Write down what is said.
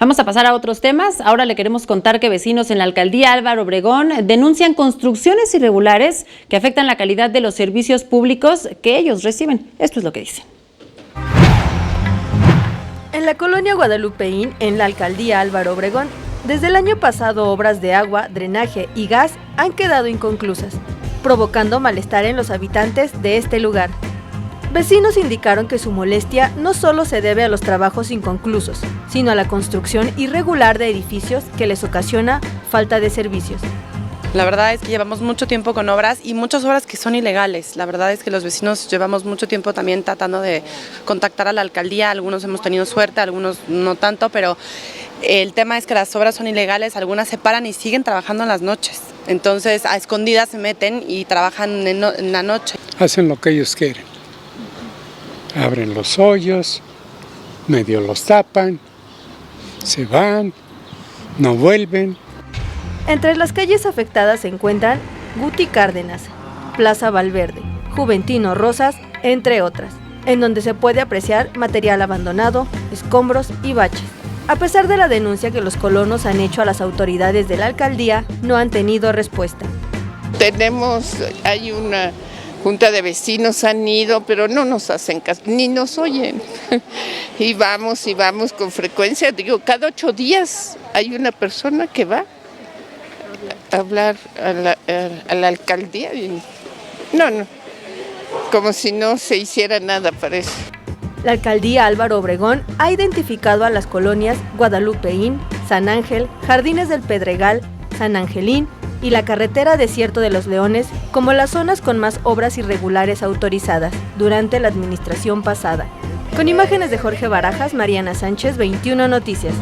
Vamos a pasar a otros temas. Ahora le queremos contar que vecinos en la alcaldía Álvaro Obregón denuncian construcciones irregulares que afectan la calidad de los servicios públicos que ellos reciben. Esto es lo que dicen. En la colonia Guadalupeín, en la alcaldía Álvaro Obregón, desde el año pasado obras de agua, drenaje y gas han quedado inconclusas, provocando malestar en los habitantes de este lugar. Vecinos indicaron que su molestia no solo se debe a los trabajos inconclusos, sino a la construcción irregular de edificios que les ocasiona falta de servicios. La verdad es que llevamos mucho tiempo con obras y muchas obras que son ilegales. La verdad es que los vecinos llevamos mucho tiempo también tratando de contactar a la alcaldía. Algunos hemos tenido suerte, algunos no tanto, pero el tema es que las obras son ilegales, algunas se paran y siguen trabajando en las noches. Entonces a escondidas se meten y trabajan en la noche. Hacen lo que ellos quieren. Abren los hoyos, medio los tapan, se van, no vuelven. Entre las calles afectadas se encuentran Guti Cárdenas, Plaza Valverde, Juventino Rosas, entre otras, en donde se puede apreciar material abandonado, escombros y baches. A pesar de la denuncia que los colonos han hecho a las autoridades de la alcaldía, no han tenido respuesta. Hay una junta de vecinos, han ido, pero no nos hacen caso, ni nos oyen. Y vamos con frecuencia, digo, cada 8 días hay una persona que va a hablar a la alcaldía. No, como si no se hiciera nada, parece. La alcaldía Álvaro Obregón ha identificado a las colonias Guadalupeín, San Ángel, Jardines del Pedregal, San Angelín y la carretera Desierto de los Leones como las zonas con más obras irregulares autorizadas durante la administración pasada. Con imágenes de Jorge Barajas, Mariana Sánchez, 21 Noticias.